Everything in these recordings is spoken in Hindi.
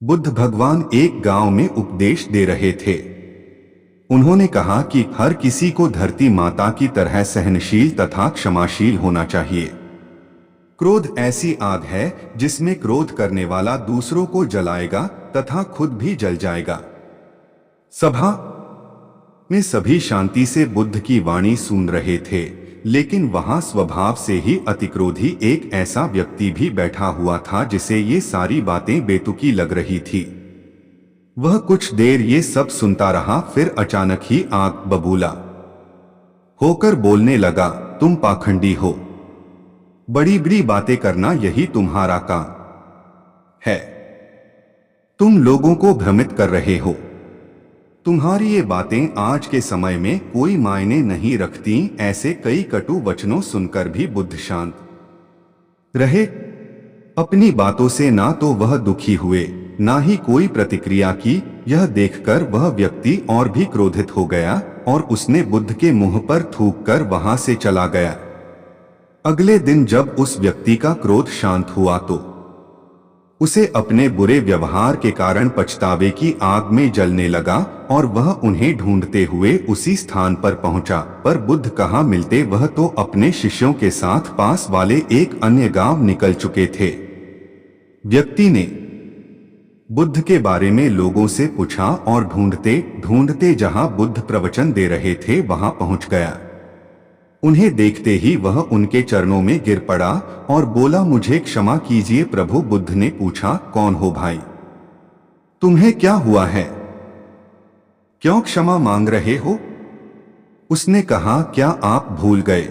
बुद्ध भगवान एक गांव में उपदेश दे रहे थे। उन्होंने कहा कि हर किसी को धरती माता की तरह सहनशील तथा क्षमाशील होना चाहिए। क्रोध ऐसी आग है जिसमें क्रोध करने वाला दूसरों को जलाएगा तथा खुद भी जल जाएगा। सभा में सभी शांति से बुद्ध की वाणी सुन रहे थे, लेकिन वहां स्वभाव से ही अतिक्रोधी एक ऐसा व्यक्ति भी बैठा हुआ था जिसे ये सारी बातें बेतुकी लग रही थी। वह कुछ देर ये सब सुनता रहा, फिर अचानक ही आग बबूला होकर बोलने लगा, तुम पाखंडी हो। बड़ी बड़ी बातें करना यही तुम्हारा काम है। तुम लोगों को भ्रमित कर रहे हो। तुम्हारी ये बातें आज के समय में कोई मायने नहीं रखती। ऐसे कई कटु वचनों सुनकर भी बुद्ध शांत रहे। अपनी बातों से ना तो वह दुखी हुए, ना ही कोई प्रतिक्रिया की। यह देखकर वह व्यक्ति और भी क्रोधित हो गया और उसने बुद्ध के मुंह पर थूककर वहां से चला गया। अगले दिन जब उस व्यक्ति का क्रोध शांत हुआ तो उसे अपने बुरे व्यवहार के कारण पछतावे की आग में जलने लगा और वह उन्हें ढूंढते हुए उसी स्थान पर पहुंचा। पर बुद्ध कहाँ मिलते, वह तो अपने शिष्यों के साथ पास वाले एक अन्य गांव निकल चुके थे। व्यक्ति ने बुद्ध के बारे में लोगों से पूछा और ढूंढते ढूंढते जहां बुद्ध प्रवचन दे रहे थे वहां पहुंच गया। उन्हें देखते ही वह उनके चरणों में गिर पड़ा और बोला, मुझे क्षमा कीजिए प्रभु। बुद्ध ने पूछा, कौन हो भाई? तुम्हें क्या हुआ है? क्यों क्षमा मांग रहे हो? उसने कहा, क्या आप भूल गए?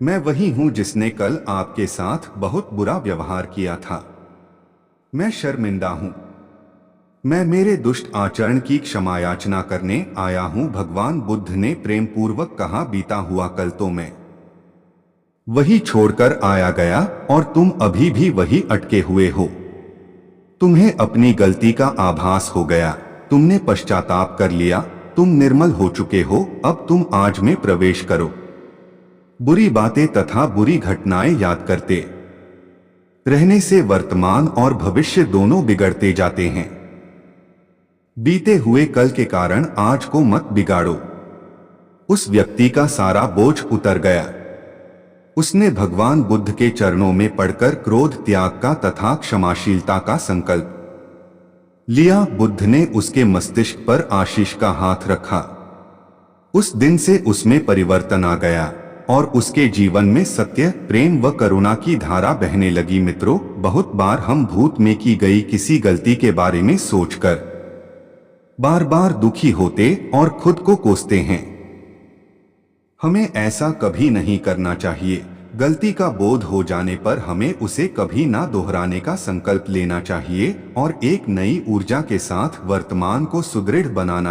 मैं वही हूं जिसने कल आपके साथ बहुत बुरा व्यवहार किया था। मैं शर्मिंदा हूं। मैं मेरे दुष्ट आचरण की क्षमा याचना करने आया हूं। भगवान बुद्ध ने प्रेम पूर्वक कहा, बीता हुआ कल तो मैं वही छोड़कर आया गया और तुम अभी भी वही अटके हुए हो। तुम्हें अपनी गलती का आभास हो गया, तुमने पश्चाताप कर लिया, तुम निर्मल हो चुके हो। अब तुम आज में प्रवेश करो। बुरी बातें तथा बुरी घटनाएं याद करते रहने से वर्तमान और भविष्य दोनों बिगड़ते जाते हैं। बीते हुए कल के कारण आज को मत बिगाड़ो। उस व्यक्ति का सारा बोझ उतर गया। उसने भगवान बुद्ध के चरणों में पड़कर क्रोध त्याग का तथा क्षमाशीलता का संकल्प लिया। बुद्ध ने उसके मस्तिष्क पर आशीष का हाथ रखा। उस दिन से उसमें परिवर्तन आ गया और उसके जीवन में सत्य, प्रेम व करुणा की धारा बहने लगी। मित्रों, बहुत बार हम भूत में की गई किसी गलती के बारे में सोचकर बार बार दुखी होते और खुद को कोसते हैं। हमें ऐसा कभी नहीं करना चाहिए। गलती का बोध हो जाने पर हमें उसे कभी ना दोहराने का संकल्प लेना चाहिए और एक नई ऊर्जा के साथ वर्तमान को सुदृढ़ बनाना